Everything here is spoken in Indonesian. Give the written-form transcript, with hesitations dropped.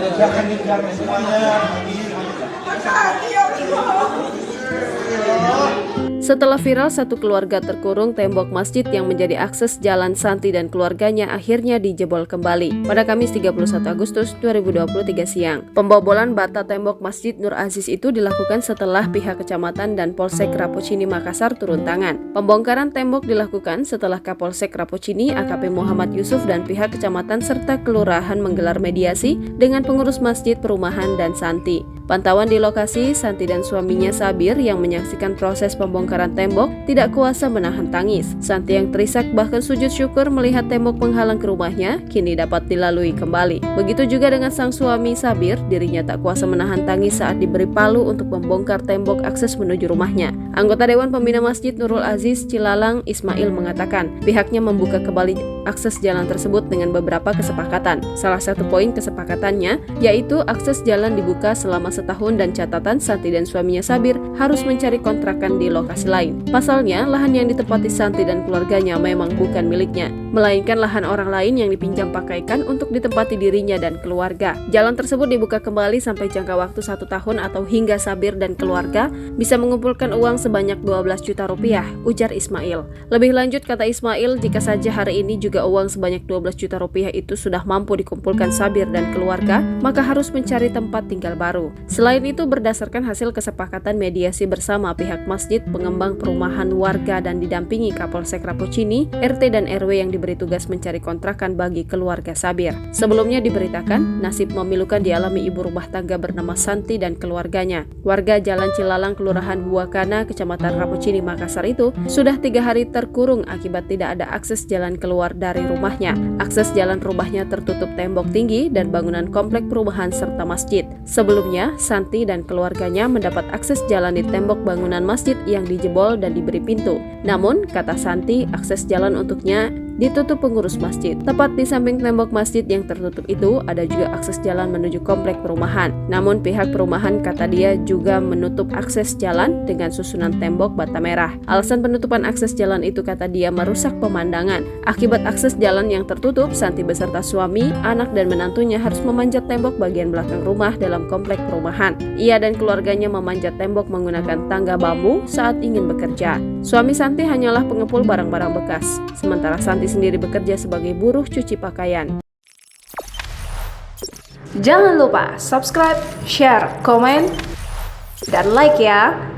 Jangan dibilangin semuanya. Setelah viral, satu keluarga terkurung, tembok masjid yang menjadi akses jalan Santi dan keluarganya akhirnya dijebol kembali pada Kamis 31 Agustus 2023 siang. Pembobolan bata tembok Masjid Nur Aziz itu dilakukan setelah pihak kecamatan dan Polsek Rapocini Makassar turun tangan. Pembongkaran tembok dilakukan setelah Kapolsek Rapocini AKP Muhammad Yusuf dan pihak kecamatan serta kelurahan menggelar mediasi dengan pengurus masjid, perumahan, dan Santi. Pantauan di lokasi, Santi dan suaminya Sabir yang menyaksikan proses pembongkaran tembok tidak kuasa menahan tangis. Santi yang terisak bahkan sujud syukur melihat tembok penghalang ke rumahnya kini dapat dilalui kembali. Begitu juga dengan sang suami Sabir, dirinya tak kuasa menahan tangis saat diberi palu untuk membongkar tembok akses menuju rumahnya. Anggota Dewan Pembina Masjid Nurul Aziz Cilalang Ismail mengatakan pihaknya membuka kembali akses jalan tersebut dengan beberapa kesepakatan. Salah satu poin kesepakatannya yaitu akses jalan dibuka selama setahun dan catatan Santi dan suaminya Sabir harus mencari kontrakan di lokasi lain. Pasalnya, lahan yang ditempati Santi dan keluarganya memang bukan miliknya, melainkan lahan orang lain yang dipinjam pakaikan untuk ditempati dirinya dan keluarga. Jalan tersebut dibuka kembali sampai jangka waktu 1 tahun atau hingga Sabir dan keluarga bisa mengumpulkan uang sebanyak 12 juta rupiah, ujar Ismail. Lebih lanjut, kata Ismail, jika saja hari ini juga uang sebanyak 12 juta rupiah itu sudah mampu dikumpulkan Sabir dan keluarga, maka harus mencari tempat tinggal baru. Selain itu, berdasarkan hasil kesepakatan mediasi bersama pihak masjid, pengembang perumahan warga dan didampingi Kapolsek Rapocini, RT dan RW yang diberi tugas mencari kontrakan bagi keluarga Sabir. Sebelumnya diberitakan, nasib memilukan dialami ibu rumah tangga bernama Santi dan keluarganya. Warga Jalan Cilalang, Kelurahan Buakana, Kecamatan Rapocini, Makassar itu sudah 3 hari terkurung akibat tidak ada akses jalan keluar dari rumahnya. Akses jalan rumahnya tertutup tembok tinggi dan bangunan komplek perumahan serta masjid. Sebelumnya, Santi dan keluarganya mendapat akses jalan di tembok bangunan masjid yang dijebol dan diberi pintu. Namun, kata Santi, akses jalan untuknya ditutup pengurus masjid. Tepat di samping tembok masjid yang tertutup itu ada juga akses jalan menuju komplek perumahan. Namun pihak perumahan, kata dia, juga menutup akses jalan dengan susunan tembok bata merah. Alasan penutupan akses jalan itu, kata dia, merusak pemandangan. Akibat akses jalan yang tertutup, Santi beserta suami, anak dan menantunya harus memanjat tembok bagian belakang rumah dalam komplek perumahan. Ia dan keluarganya memanjat tembok menggunakan tangga bambu saat ingin bekerja. Suami Santi hanyalah pengepul barang-barang bekas, sementara Santi sendiri bekerja sebagai buruh cuci pakaian. Jangan lupa subscribe, share, komen, dan like ya!